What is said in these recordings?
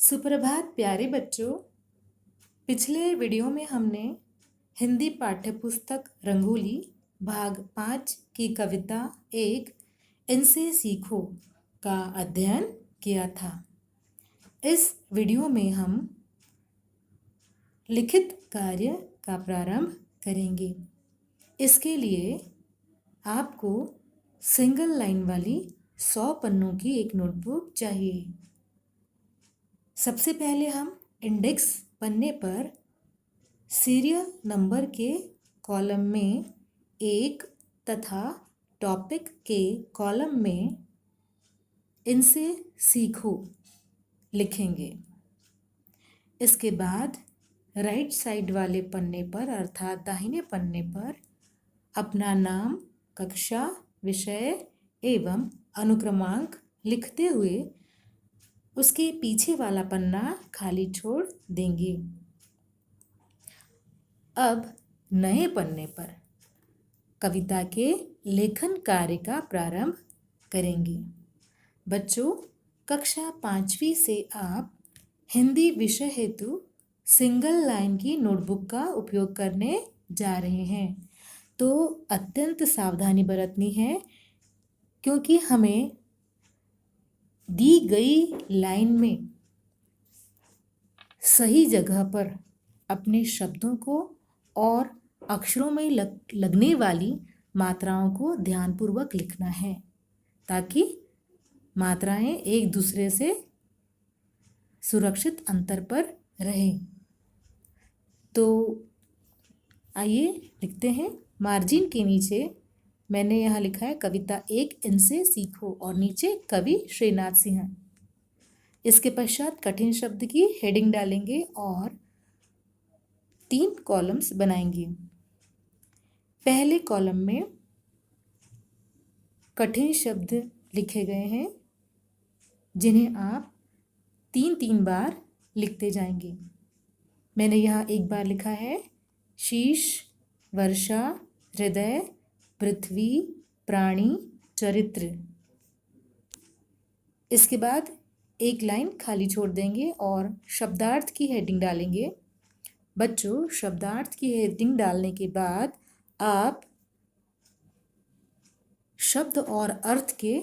सुप्रभात प्यारे बच्चों। पिछले वीडियो में हमने हिंदी पाठ्यपुस्तक रंगोली भाग 5 की कविता एक इनसे सीखो का अध्ययन किया था। इस वीडियो में हम लिखित कार्य का प्रारंभ करेंगे। इसके लिए आपको सिंगल लाइन वाली 100 पन्नों की एक नोटबुक चाहिए। सबसे पहले हम इंडेक्स पन्ने पर सीरियल नंबर के कॉलम में 1 तथा टॉपिक के कॉलम में इनसे सीखो लिखेंगे। इसके बाद राइट साइड वाले पन्ने पर अर्थात दाहिने पन्ने पर अपना नाम, कक्षा, विषय एवं अनुक्रमांक लिखते हुए उसके पीछे वाला पन्ना खाली छोड़ देंगे। अब नए पन्ने पर कविता के लेखन कार्य का प्रारंभ करेंगे। बच्चों, कक्षा 5वीं से आप हिंदी विषय हेतु सिंगल लाइन की नोटबुक का उपयोग करने जा रहे हैं, तो अत्यंत सावधानी बरतनी है, क्योंकि हमें दी गई लाइन में सही जगह पर अपने शब्दों को और अक्षरों में लगने वाली मात्राओं को ध्यानपूर्वक लिखना है, ताकि मात्राएं एक दूसरे से सुरक्षित अंतर पर रहें। तो आइए लिखते हैं। मार्जिन के नीचे मैंने यहाँ लिखा है कविता एक इनसे सीखो और नीचे कवि श्रीनाथ सिंह। इसके पश्चात कठिन शब्द की हेडिंग डालेंगे और 3 कॉलम्स बनाएंगे। पहले कॉलम में कठिन शब्द लिखे गए हैं, जिन्हें आप 3-3 बार लिखते जाएंगे। मैंने यहाँ एक बार लिखा है शीश, वर्षा, हृदय, पृथ्वी, प्राणी, चरित्र। इसके बाद एक लाइन खाली छोड़ देंगे और शब्दार्थ की हेडिंग डालेंगे। बच्चों, शब्दार्थ की हेडिंग डालने के बाद आप शब्द और अर्थ के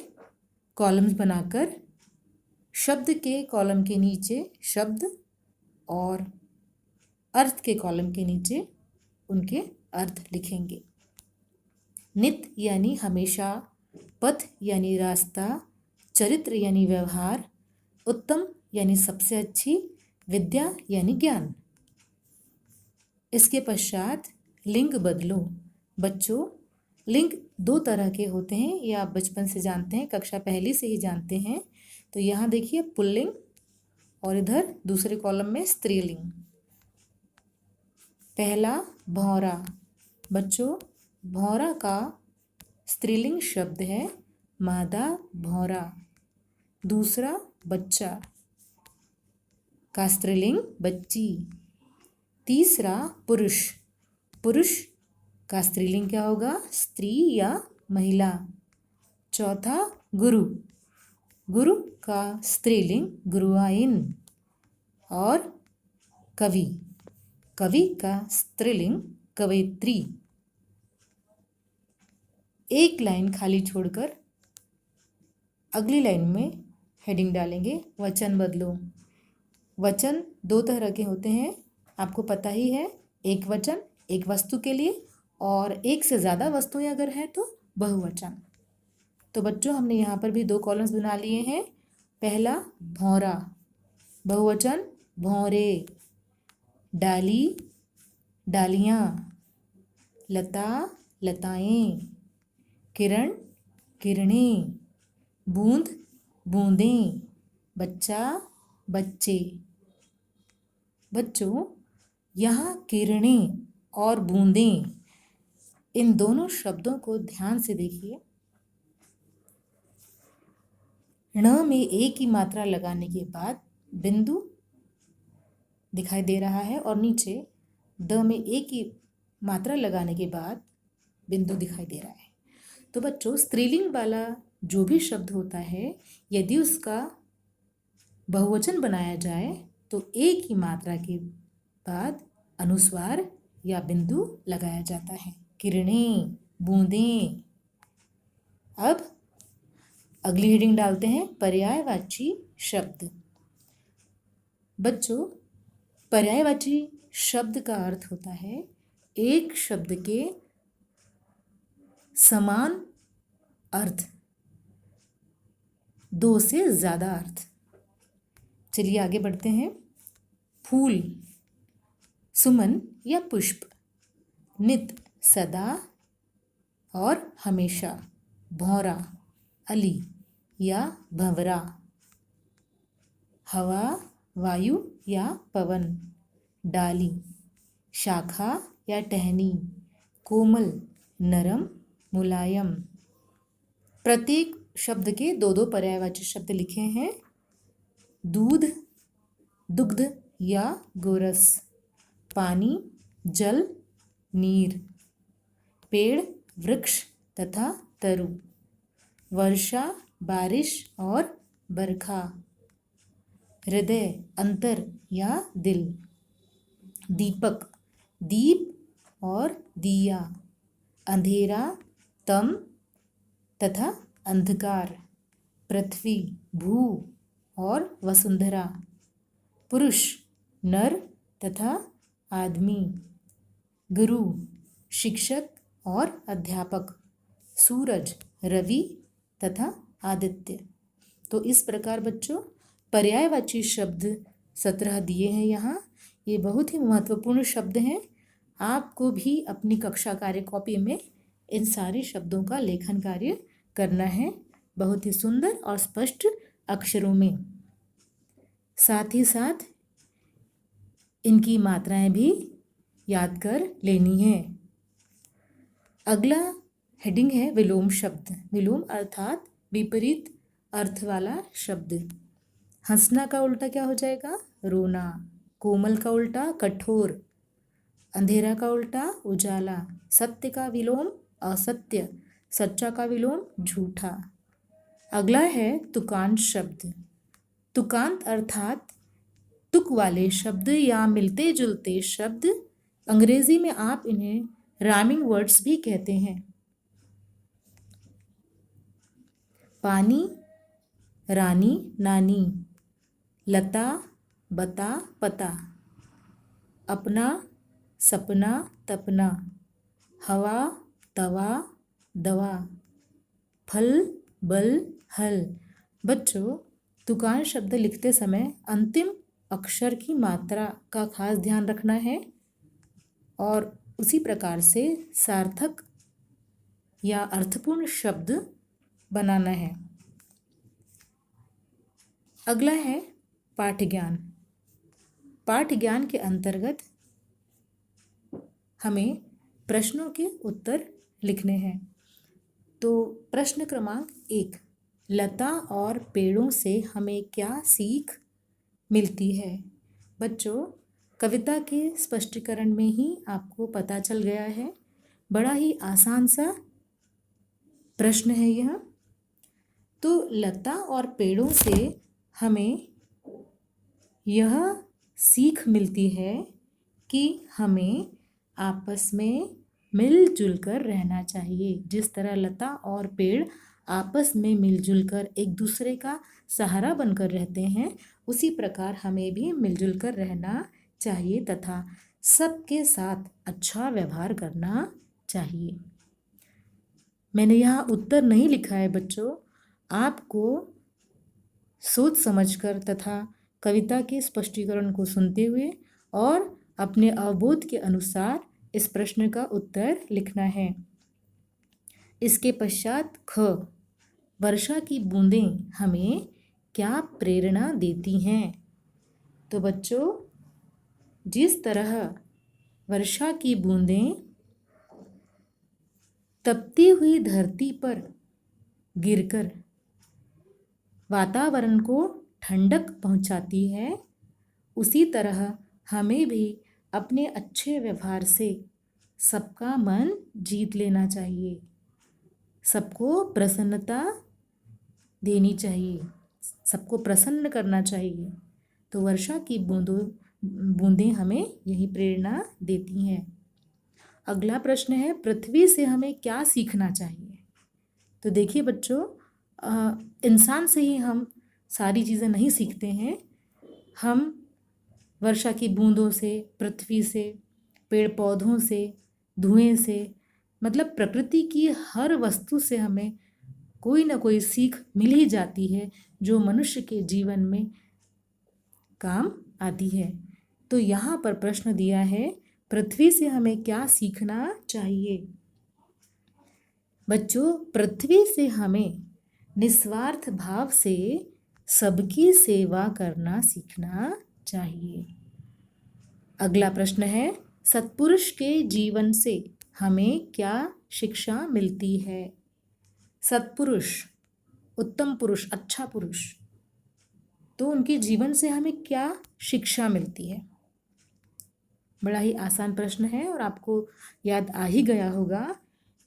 कॉलम्स बनाकर शब्द के कॉलम के नीचे शब्द और अर्थ के कॉलम के नीचे उनके अर्थ लिखेंगे। नित यानी हमेशा, पथ यानी रास्ता, चरित्र यानी व्यवहार, उत्तम यानी सबसे अच्छी, विद्या यानी ज्ञान। इसके पश्चात लिंग बदलो। बच्चों, लिंग 2 तरह के होते हैं, ये आप बचपन से जानते हैं, कक्षा पहली से ही जानते हैं। तो यहाँ देखिए पुल्लिंग और इधर दूसरे कॉलम में स्त्रीलिंग। पहला भौरा। बच्चों, भौरा का स्त्रीलिंग शब्द है मादा भौरा। दूसरा बच्चा का स्त्रीलिंग बच्ची। तीसरा पुरुष। पुरुष का स्त्रीलिंग क्या होगा? स्त्री या महिला। चौथा गुरु। गुरु का स्त्रीलिंग गुरुआइन। और कवि। कवि का स्त्रीलिंग कवयित्री। एक लाइन खाली छोड़कर अगली लाइन में हेडिंग डालेंगे वचन बदलो। वचन 2 तरह के होते हैं, आपको पता ही है। एक वचन एक वस्तु के लिए, और एक से ज़्यादा वस्तुएं अगर हैं तो बहुवचन। तो बच्चों, हमने यहाँ पर भी 2 कॉलम्स बना लिए हैं। पहला भौरा, बहुवचन भौरे, डाली डालियाँ, लता लताएं, किरण किरणें, बूंद बूंदें, बच्चा बच्चे। बच्चों, यहाँ किरणें और बूंदें, इन दोनों शब्दों को ध्यान से देखिए। ण में ए की मात्रा लगाने के बाद बिंदु दिखाई दे रहा है और नीचे द में ए की मात्रा लगाने के बाद बिंदु दिखाई दे रहा है। तो बच्चों, स्त्रीलिंग वाला जो भी शब्द होता है, यदि उसका बहुवचन बनाया जाए तो एक ही मात्रा के बाद अनुस्वार या बिंदु लगाया जाता है। किरणें, बूंदें। अब अगली हेडिंग डालते हैं पर्यायवाची शब्द। बच्चों, पर्यायवाची शब्द का अर्थ होता है एक शब्द के समान अर्थ, दो से ज़्यादा अर्थ। चलिए आगे बढ़ते हैं। फूल, सुमन या पुष्प। नित, सदा और हमेशा। भौरा, अली या भंवरा। हवा, वायु या पवन। डाली, शाखा या टहनी। कोमल, नरम, मुलायम। प्रत्येक शब्द के दो दो पर्यायवाची शब्द लिखे हैं। दूध, दुग्ध या गोरस। पानी, जल, नीर। पेड़, वृक्ष तथा तरु। वर्षा, बारिश और बरखा। हृदय, अंतर या दिल। दीपक, दीप और दिया। अंधेरा, तम तथा अंधकार। पृथ्वी, भू और वसुंधरा। पुरुष, नर तथा आदमी। गुरु, शिक्षक और अध्यापक। सूरज, रवि तथा आदित्य। तो इस प्रकार बच्चों पर्यायवाची शब्द 17 दिए हैं यहाँ। ये बहुत ही महत्वपूर्ण शब्द हैं। आपको भी अपनी कक्षा कार्य कॉपी में इन सारे शब्दों का लेखन कार्य करना है, बहुत ही सुंदर और स्पष्ट अक्षरों में। साथ ही साथ इनकी मात्राएं भी याद कर लेनी है। अगला हेडिंग है विलोम शब्द। विलोम अर्थात विपरीत अर्थ वाला शब्द। हंसना का उल्टा क्या हो जाएगा? रोना। कोमल का उल्टा कठोर। अंधेरा का उल्टा उजाला। सत्य का विलोम असत्य। सच्चा का विलोम झूठा। अगला है तुकांत शब्द। तुकांत अर्थात तुक वाले शब्द या मिलते जुलते शब्द। अंग्रेजी में आप इन्हें राइमिंग वर्ड्स भी कहते हैं। पानी, रानी, नानी। लता, बता, पता। अपना, सपना, तपना। हवा, तवा, दवा। फल, बल, हल। बच्चों, तुकांत शब्द लिखते समय अंतिम अक्षर की मात्रा का खास ध्यान रखना है और उसी प्रकार से सार्थक या अर्थपूर्ण शब्द बनाना है। अगला है पाठ ज्ञान। पाठ ज्ञान के अंतर्गत हमें प्रश्नों के उत्तर लिखने हैं। तो प्रश्न क्रमांक 1, लता और पेड़ों से हमें क्या सीख मिलती है? बच्चों, कविता के स्पष्टीकरण में ही आपको पता चल गया है। बड़ा ही आसान सा प्रश्न है यह। तो लता और पेड़ों से हमें यह सीख मिलती है कि हमें आपस में मिलजुल कर रहना चाहिए। जिस तरह लता और पेड़ आपस में मिलजुल कर एक दूसरे का सहारा बनकर रहते हैं, उसी प्रकार हमें भी मिलजुल कर रहना चाहिए तथा सबके साथ अच्छा व्यवहार करना चाहिए। मैंने यहाँ उत्तर नहीं लिखा है बच्चों। आपको सोच समझकर तथा कविता के स्पष्टीकरण को सुनते हुए और अपने अवबोध के अनुसार इस प्रश्न का उत्तर लिखना है। इसके पश्चात ख, वर्षा की बूंदें हमें क्या प्रेरणा देती हैं? तो बच्चों, जिस तरह वर्षा की बूंदें तपती हुई धरती पर गिरकर वातावरण को ठंडक पहुंचाती है, उसी तरह हमें भी अपने अच्छे व्यवहार से सबका मन जीत लेना चाहिए, सबको प्रसन्नता देनी चाहिए, सबको प्रसन्न करना चाहिए। तो वर्षा की बूंदें हमें यही प्रेरणा देती हैं। अगला प्रश्न है, पृथ्वी से हमें क्या सीखना चाहिए? तो देखिए बच्चों, इंसान से ही हम सारी चीज़ें नहीं सीखते हैं। हम वर्षा की बूंदों से, पृथ्वी से, पेड़ पौधों से, धुएं से, मतलब प्रकृति की हर वस्तु से हमें कोई ना कोई सीख मिल ही जाती है जो मनुष्य के जीवन में काम आती है। तो यहाँ पर प्रश्न दिया है, पृथ्वी से हमें क्या सीखना चाहिए? बच्चों, पृथ्वी से हमें निस्वार्थ भाव से सबकी सेवा करना सीखना चाहिए। अगला प्रश्न है, सत्पुरुष के जीवन से हमें क्या शिक्षा मिलती है? सत्पुरुष, उत्तम पुरुष, अच्छा पुरुष, तो उनके जीवन से हमें क्या शिक्षा मिलती है? बड़ा ही आसान प्रश्न है और आपको याद आ ही गया होगा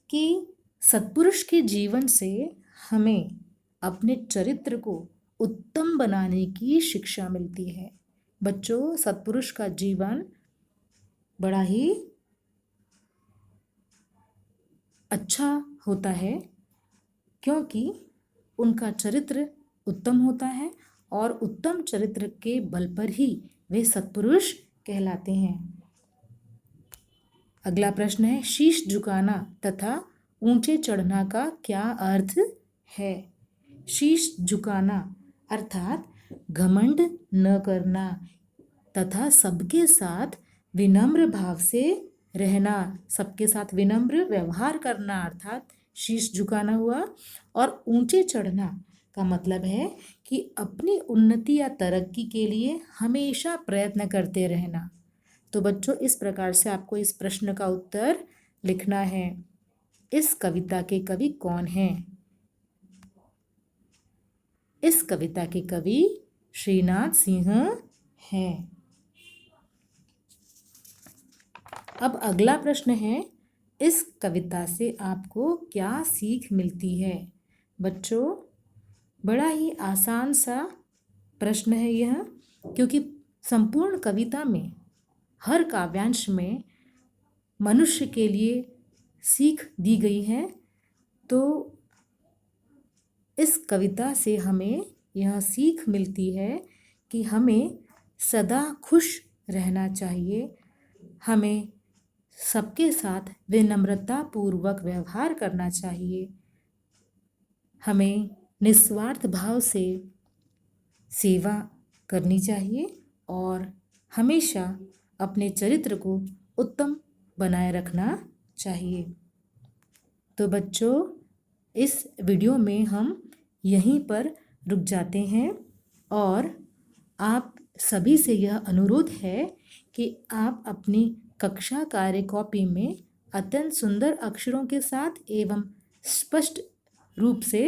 कि सत्पुरुष के जीवन से हमें अपने चरित्र को उत्तम बनाने की शिक्षा मिलती है। बच्चों, सत्पुरुष का जीवन बड़ा ही अच्छा होता है क्योंकि उनका चरित्र उत्तम होता है और उत्तम चरित्र के बल पर ही वे सत्पुरुष कहलाते हैं। अगला प्रश्न है, शीश झुकाना तथा ऊंचे चढ़ना का क्या अर्थ है? शीश झुकाना अर्थात घमंड न करना तथा सबके साथ विनम्र भाव से रहना, सबके साथ विनम्र व्यवहार करना अर्थात शीश झुकाना हुआ। और ऊंचे चढ़ना का मतलब है कि अपनी उन्नति या तरक्की के लिए हमेशा प्रयत्न करते रहना। तो बच्चों, इस प्रकार से आपको इस प्रश्न का उत्तर लिखना है। इस कविता के कवि कौन हैं? इस कविता के कवि श्रीनाथ सिंह हैं। अब अगला प्रश्न है, इस कविता से आपको क्या सीख मिलती है? बच्चों, बड़ा ही आसान सा प्रश्न है यह, क्योंकि संपूर्ण कविता में, हर काव्यांश में मनुष्य के लिए सीख दी गई है। तो इस कविता से हमें यह सीख मिलती है कि हमें सदा खुश रहना चाहिए, हमें सबके साथ विनम्रता पूर्वक व्यवहार करना चाहिए, हमें निस्वार्थ भाव से सेवा करनी चाहिए और हमेशा अपने चरित्र को उत्तम बनाए रखना चाहिए। तो बच्चों, इस वीडियो में हम यहीं पर रुक जाते हैं और आप सभी से यह अनुरोध है कि आप अपनी कक्षा कार्य कॉपी में अत्यंत सुंदर अक्षरों के साथ एवं स्पष्ट रूप से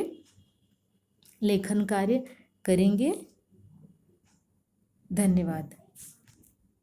लेखन कार्य करेंगे। धन्यवाद।